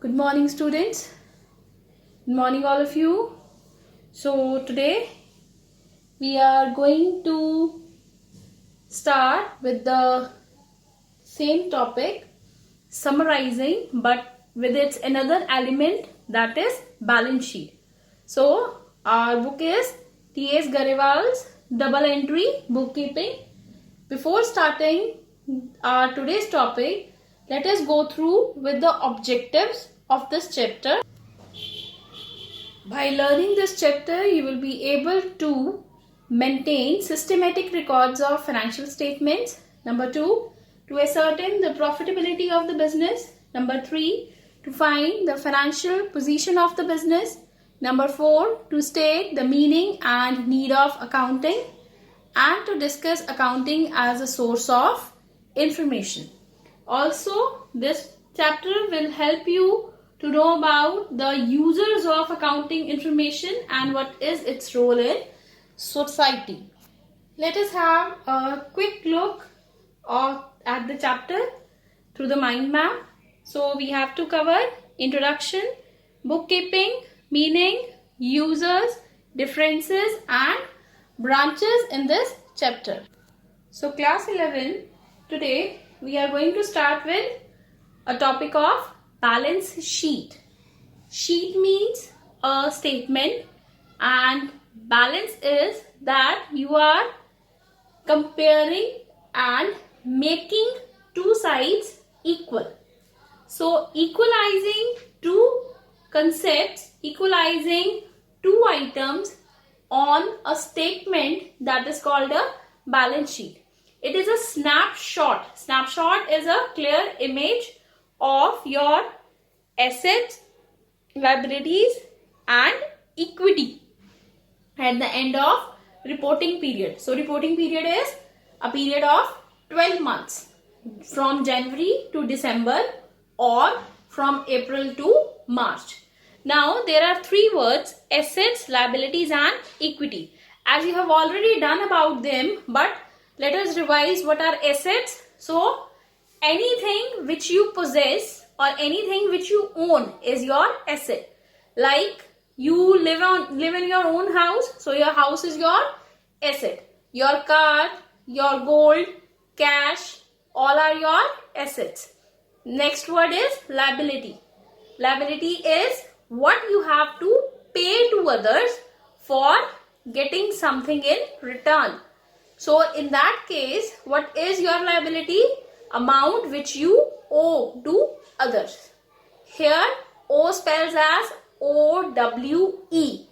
Good morning, students. Good morning, all of you. So today we are going to start with the same topic, summarizing, but with its another element, that is balance sheet. So our book is T.S. Garewal's Double Entry Bookkeeping. Before starting our today's topic, let us go through with the objectives of this chapter. By learning this chapter, you will be able to maintain systematic records of financial statements. Number 2, to ascertain the profitability of the business. Number 3, to find the financial position of the business. Number 4, to state the meaning and need of accounting, and to discuss accounting as a source of information. Also, this chapter will help you to know about the users of accounting information and what is its role in society. Let us have a quick look at the chapter through the mind map. So we have to cover introduction, bookkeeping, meaning, users, differences and branches in this chapter. So class 11, today we are going to start with a topic of balance sheet. Sheet means a statement and balance is that you are comparing and making two sides equal. So equalizing two concepts, equalizing two items on a statement, that is called a balance sheet. It is a snapshot. Snapshot is a clear image of your assets, liabilities and equity at the end of reporting period. So reporting period is a period of 12 months from January to December or from April to March. Now there are three words: assets, liabilities and equity. As you have already done about them, but let us revise what are assets. So anything which you possess or anything which you own is your asset. Like you live in your own house, so your house is your asset. Your car, your gold, cash, all are your assets. Next word is liability. Liability is what you have to pay to others for getting something in return. So in that case, what is your liability? Amount which you owe to others. Here O spells as OWE.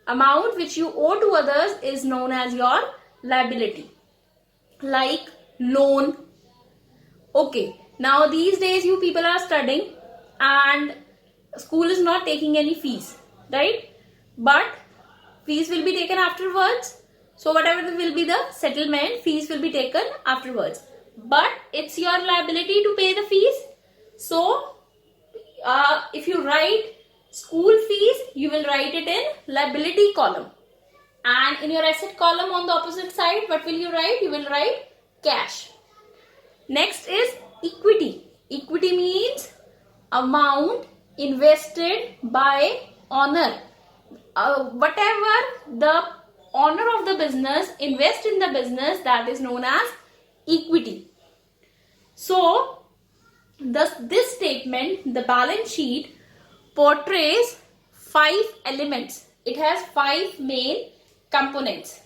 Amount which you owe to others is known as your liability. Like loan. Okay, now these days you people are studying and school is not taking any fees, right? But fees will be taken afterwards. So whatever will be the settlement, fees will be taken afterwards. But it's your liability to pay the fees. So if you write school fees, you will write it in liability column. And in your asset column on the opposite side, what will you write? You will write cash. Next is equity. Equity means amount invested by owner. Whatever the owner of the business invest in the business, that is known as equity. So this statement, the balance sheet, portrays 5 elements. It has 5 main components.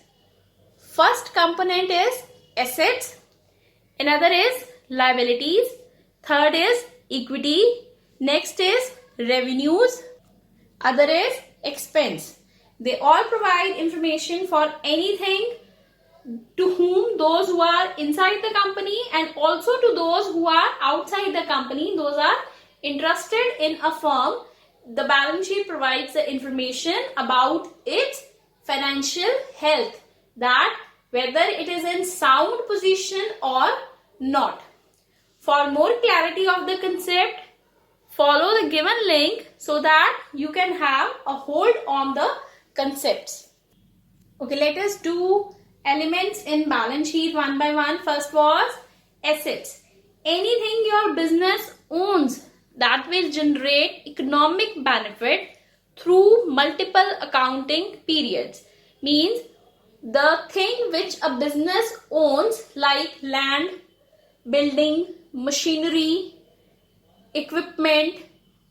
First component is assets, another is liabilities, third is equity, next is revenues, other is expense. They all provide information for anything to whom those who are inside the company and also to those who are outside the company, those are interested in a firm. The balance sheet provides the information about its financial health, that whether it is in sound position or not. For more clarity of the concept, follow the given link so that you can have a hold on the concepts. Okay, let us do elements in balance sheet one by one. First was assets. Anything your business owns, that will generate economic benefit through multiple accounting periods. Means the thing which a business owns, like land, building, machinery, equipment,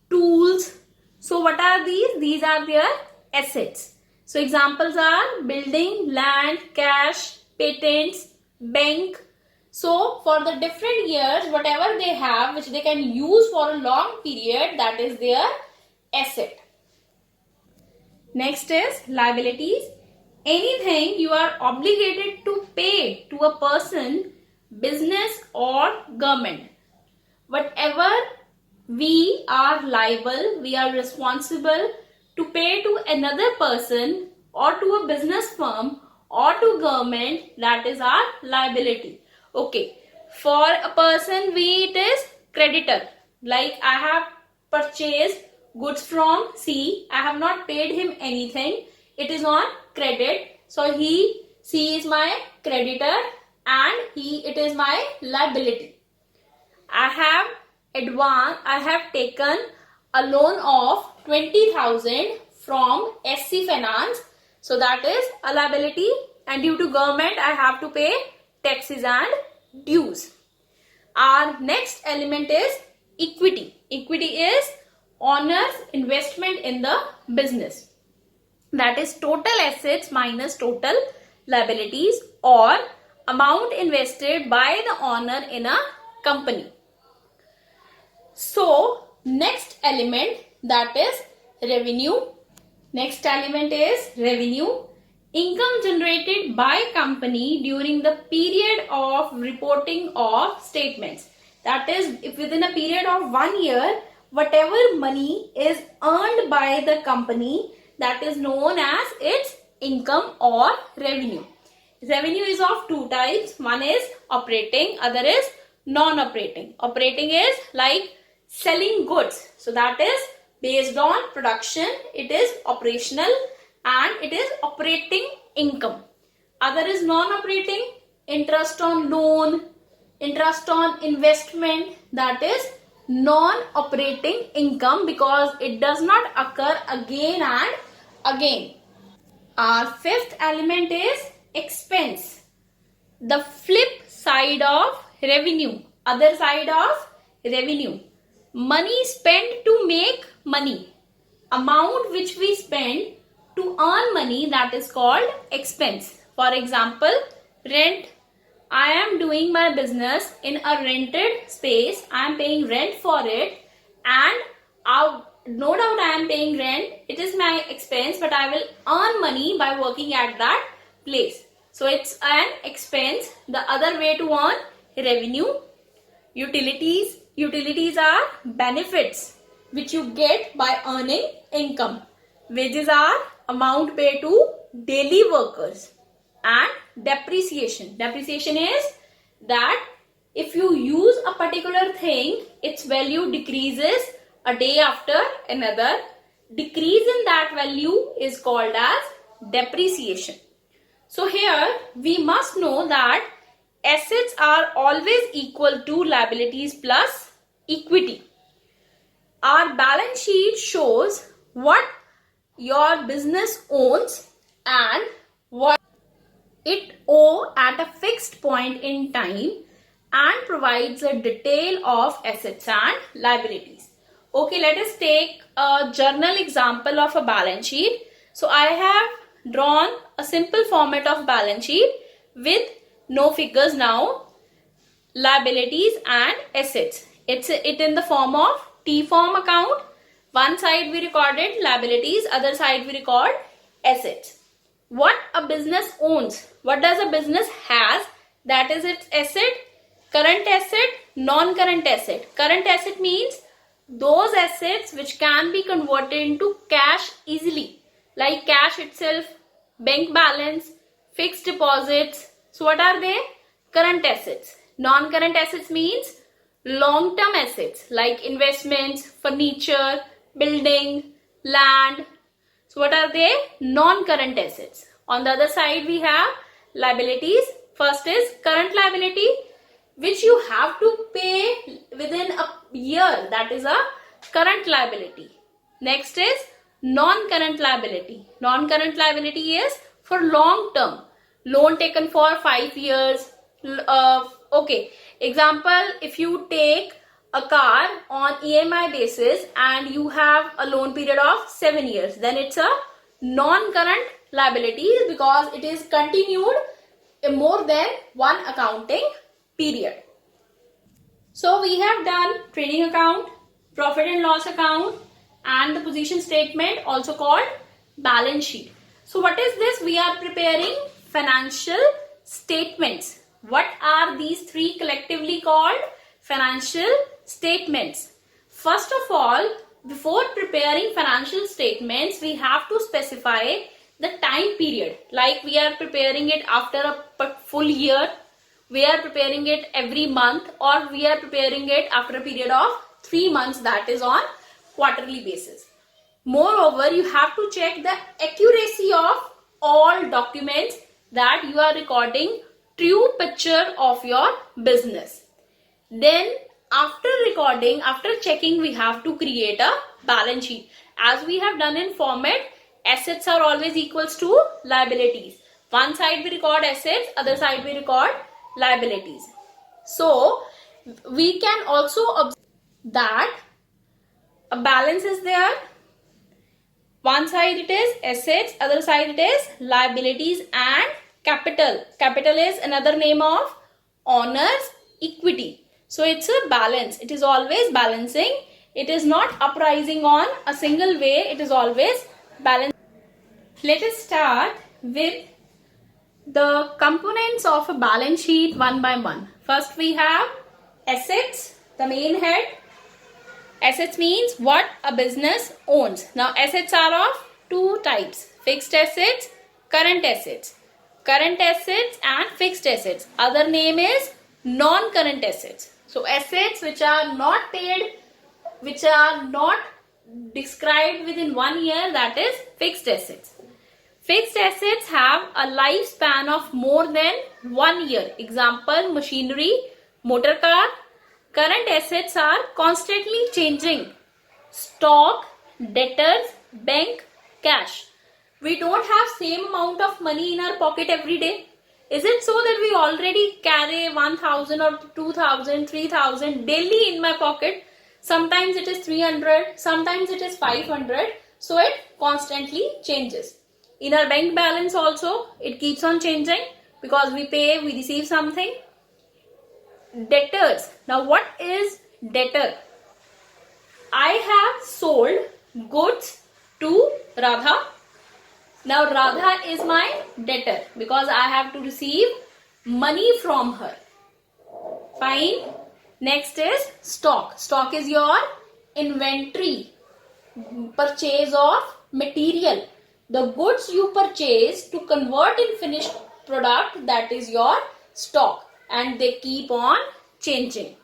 tools. So what are these? These are their assets. So examples are building, land, cash, patents, bank. So for the different years, whatever they have which they can use for a long period, that is their asset. Next is liabilities. Anything you are obligated to pay to a person, business or government. Whatever we are liable, we are responsible to pay to another person or to a business firm or to government, that is our liability. Okay, for a person, it is creditor. Like I have purchased goods from C, I have not paid him anything, it is on credit, so C is my creditor and it is my liability. I have taken a loan of 20,000 from SC Finance, so that is a liability, and due to government I have to pay taxes and dues. Our next element is equity. Equity is owner's investment in the business. That is total assets minus total liabilities, or amount invested by the owner in a company. So next element, that is revenue. Next element is revenue. Income generated by company during the period of reporting of statements. That is, if within a period of 1 year, whatever money is earned by the company, that is known as its income or revenue. Revenue is of two types. One is operating, other is non-operating. Operating is like selling goods. So that is based on production. It is operational and it is operating income. Other is non-operating, interest on loan, interest on investment, that is non-operating income because it does not occur again and again. Our fifth element is expense. The flip side of revenue, other side of revenue. Money spent to make money. Amount which we spend to earn money, that is called expense. For example, rent. I am doing my business in a rented space. I am paying rent for it, and no doubt I am paying rent. It is my expense, but I will earn money by working at that place. So it's an expense. The other way to earn revenue. Utilities. Utilities are benefits which you get by earning income. Wages are amount paid to daily workers. And depreciation. Depreciation is that if you use a particular thing, its value decreases a day after another. Decrease in that value is called as depreciation. So here we must know that assets are always equal to liabilities plus equity. Our balance sheet shows what your business owns and what it owes at a fixed point in time, and provides a detail of assets and liabilities. Okay, let us take a journal example of a balance sheet. So I have drawn a simple format of balance sheet with no figures now, liabilities and assets. It's in the form of T-form account. One side we recorded liabilities, other side we record assets. What a business owns, what does a business has, that is its asset. Current asset, non-current asset. Current asset means those assets which can be converted into cash easily, like cash itself, bank balance, fixed deposits. So what are they? Current assets. Non-current assets means long-term assets like investments, furniture, building, land. So what are they? Non-current assets. On the other side we have liabilities. First is current liability, which you have to pay within a year. That is a current liability. Next is non-current liability. Non-current liability is for long term. Loan taken for 5 years. Okay, example, if you take a car on EMI basis and you have a loan period of 7 years, then it's a non-current liability because it is continued more than one accounting period. So we have done trading account, profit and loss account, and the position statement, also called balance sheet. So what is this? We are preparing financial statements. What are these three collectively called? Financial statements. First of all, before preparing financial statements, we have to specify the time period. Like we are preparing it after a full year, we are preparing it every month, or we are preparing it after a period of 3 months, that is on quarterly basis. Moreover, you have to check the accuracy of all documents, that you are recording true picture of your business. Then after recording, after checking, we have to create a balance sheet. As we have done in format, assets are always equals to liabilities. One side we record assets, other side we record liabilities. So we can also observe that a balance is there. One side it is assets, other side it is liabilities and capital. Capital is another name of owner's equity. So it's a balance. It is always balancing. It is not uprising on a single way. It is always balanced. Let us start with the components of a balance sheet one by one. First we have assets, the main head. Assets means what a business owns. Now assets are of two types: fixed assets, current assets. Current assets and fixed assets. Other name is non-current assets. So assets which are not paid, which are not described within 1 year, that is fixed assets. Fixed assets have a lifespan of more than 1 year. Example, machinery, motor car. Current assets are constantly changing. Stock, debtors, bank, cash. We don't have same amount of money in our pocket every day. Is it so that we already carry 1,000 or 2,000, 3,000 daily in my pocket? Sometimes it is 300, sometimes it is 500. So it constantly changes. In our bank balance also, it keeps on changing because we pay, we receive something. Debtors. Now what is debtor? I have sold goods to Radha. Now Radha is my debtor because I have to receive money from her. Fine. Next is stock. Stock is your inventory, purchase of material. The goods you purchase to convert in finished product, that is your stock, and they keep on changing.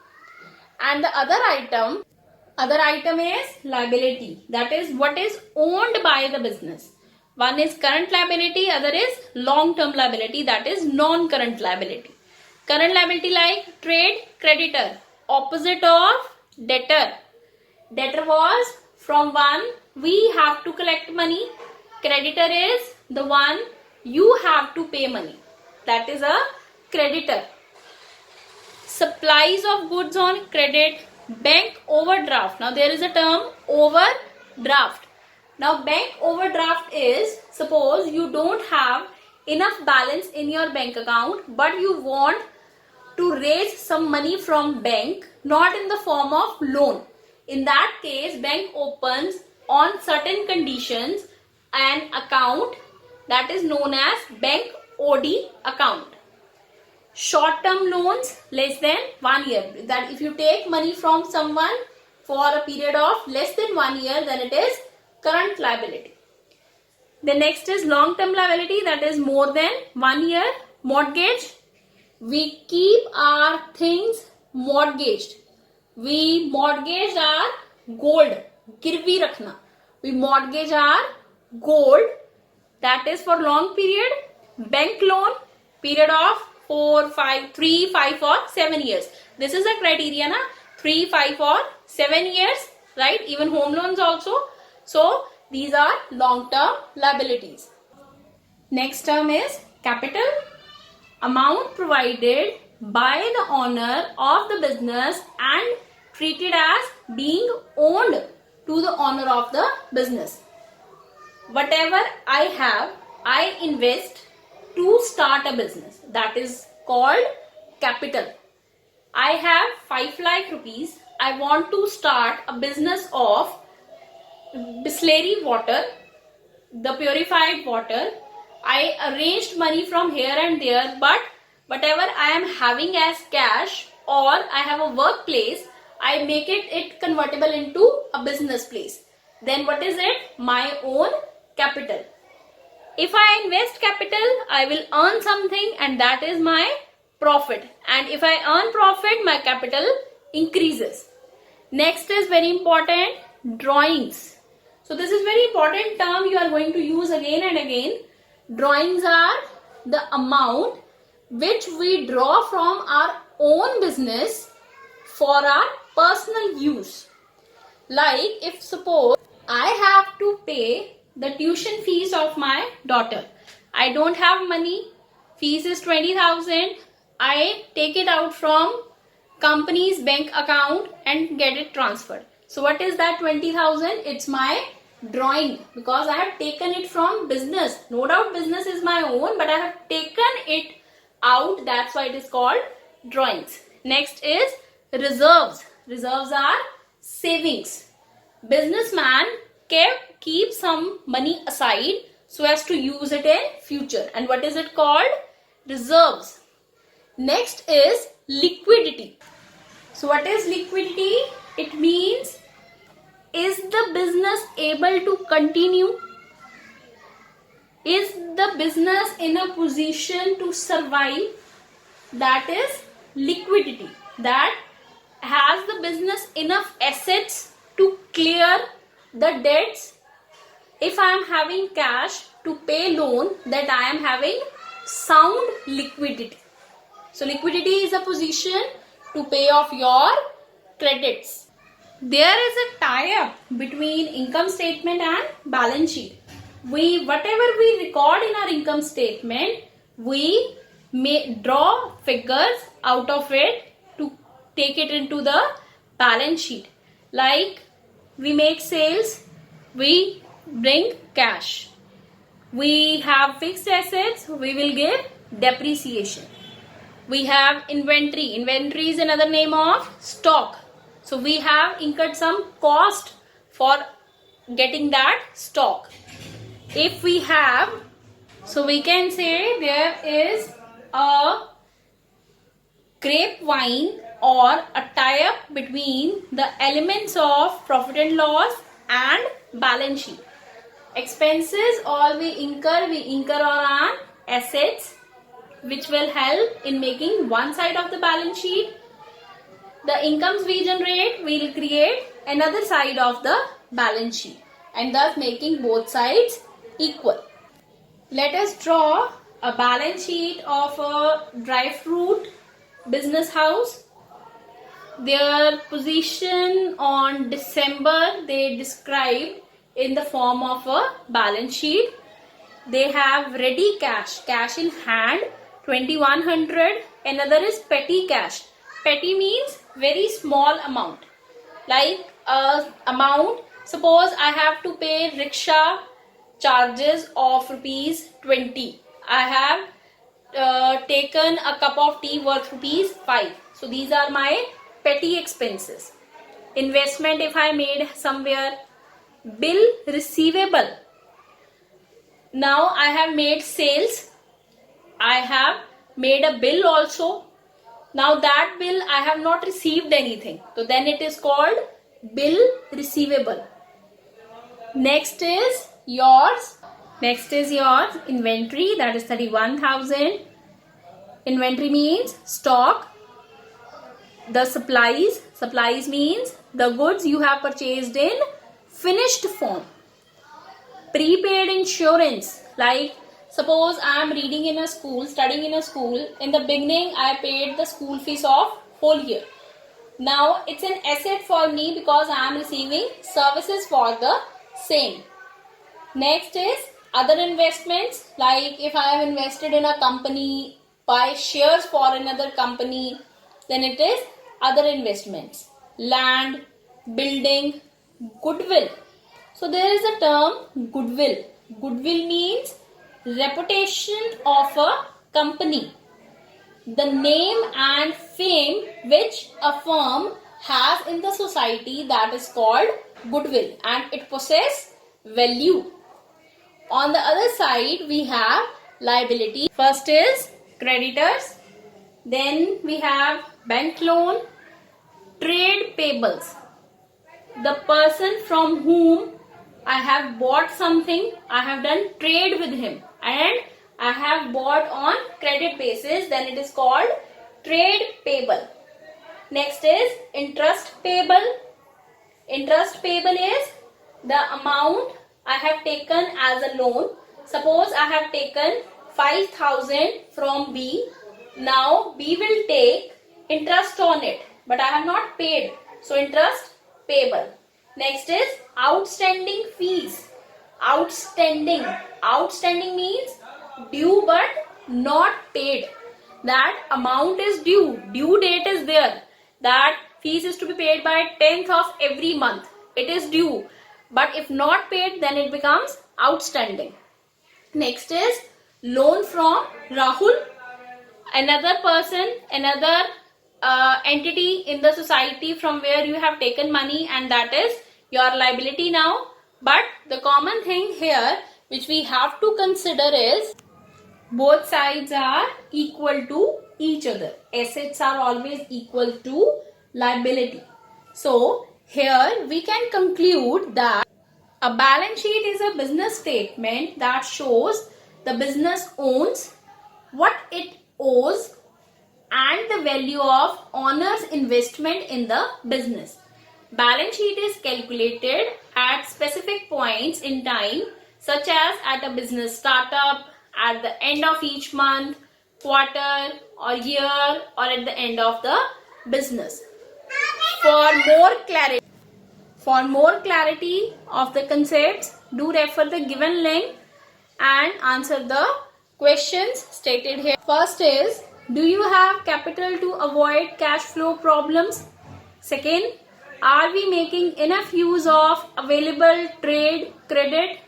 And the other item is liability. That is what is owned by the business. One is current liability, other is long-term liability, that is non-current liability. Current liability like trade creditor, opposite of debtor. Debtor was from one we have to collect money. Creditor is the one you have to pay money. That is a creditor. Supplies of goods on credit, bank overdraft. Now there is a term overdraft. Now bank overdraft is, suppose you don't have enough balance in your bank account but you want to raise some money from bank, not in the form of loan. In that case, bank opens on certain conditions an account that is known as bank OD account. Short-term loans less than 1 year. That if you take money from someone for a period of less than 1 year, then it is current liability. The next is long-term liability, that is more than 1 year. Mortgage. We keep our things mortgaged. We mortgage our gold. Girvi rakhna. We mortgage our gold. That is for long period. Bank loan, period of 3, 5 or 7 years. This is the criteria, na? 3, 5 or 7 years. right? Even home loans also. So these are long-term liabilities. Next term is capital. Amount provided by the owner of the business and treated as being owned to the owner of the business. Whatever I have, I invest to start a business. That is called capital. I have 5 lakh rupees. I want to start a business of Bisleri water, the purified water. I arranged money from here and there, but whatever I am having as cash or I have a workplace, I make it convertible into a business place. Then what is it? My own capital. If I invest capital, I will earn something and that is my profit. And if I earn profit, my capital increases. Next is very important, drawings. So this is very important term you are going to use again and again. Drawings are the amount which we draw from our own business for our personal use. Like if suppose I have to pay the tuition fees of my daughter. I don't have money. Fees is 20,000. I take it out from company's bank account and get it transferred. So what is that 20,000? It's my drawing because I have taken it from business. No doubt business is my own, but I have taken it out. That's why it is called drawings. Next is reserves. Reserves are savings. Businessman keep some money aside so as to use it in future. And what is it called? Reserves. Next is liquidity. So what is liquidity? It means, is the business able to continue? Is the business in a position to survive? That is liquidity. That has the business enough assets to clear the debts? If I am having cash to pay loan, that I am having sound liquidity. So liquidity is a position to pay off your credits. There is a tie-up between income statement and balance sheet. Whatever we record in our income statement, we may draw figures out of it to take it into the balance sheet. Like we make sales, we bring cash. We have fixed assets, we will give depreciation. We have inventory. Inventory is another name of stock. So we have incurred some cost for getting that stock. If we have, so we can say there is a grapevine or a tie-up between the elements of profit and loss and balance sheet. Expenses all we incur on our assets, which will help in making one side of the balance sheet. The incomes we generate will create another side of the balance sheet and thus making both sides equal. Let us draw a balance sheet of a dry fruit business house. Their position on December they described in the form of a balance sheet. They have ready cash in hand, 2100. Another is petty cash. Petty means very small amount. Like amount, suppose I have to pay rickshaw charges of rupees 20. I have taken a cup of tea worth rupees 5. So these are my petty expenses. Investment if I made somewhere. Bill receivable. Now I have made sales. I have made a bill also. Now that bill I have not received anything. So then it is called bill receivable. Next is yours. Inventory, that is 31,000. Inventory means stock. The supplies means the goods you have purchased in finished form. Prepaid insurance, like suppose I am studying in a school. In the beginning I paid the school fees of whole year. Now it's an asset for me because I am receiving services for the same. Next is other investments, like if I have invested in a company, buy shares for another company, then it is other investments. Land, building, goodwill. So there is a term goodwill. Goodwill means reputation of a company, the name and fame which a firm has in the society, that is called goodwill, and it possesses value. On the other side, we have liability. First is creditors. Then we have bank loan, trade payables. The person from whom I have bought something, I have done trade with him and I have bought on credit basis, then it is called trade payable. Next is interest payable. Interest payable is the amount I have taken as a loan. Suppose I have taken 5,000 from B. Now B will take interest on it, but I have not paid. So interest payable. Next is outstanding fees. Outstanding. Outstanding means due but not paid. That amount is due. Due date is there. That fees is to be paid by 10th of every month. It is due. But if not paid, then it becomes outstanding. Next is loan from Rahul. Another person, another entity in the society from where you have taken money, and that is your liability now. But the common thing here which we have to consider is both sides are equal to each other. Assets are always equal to liability. So here we can conclude that a balance sheet is a business statement that shows the business owns, what it owes, and the value of owner's investment in the business. Balance sheet is calculated at specific points in time, such as at a business startup, at the end of each month, quarter or year, or at the end of the business. For more clarity of the concepts, do refer the given link and answer the questions stated here. First is, do you have capital to avoid cash flow problems? Second, are we making enough use of available trade credit?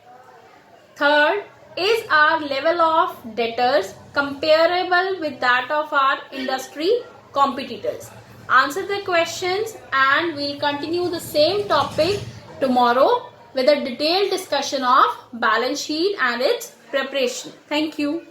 Third, is our level of debtors comparable with that of our industry competitors? Answer the questions and we'll continue the same topic tomorrow with a detailed discussion of balance sheet and its preparation. Thank you.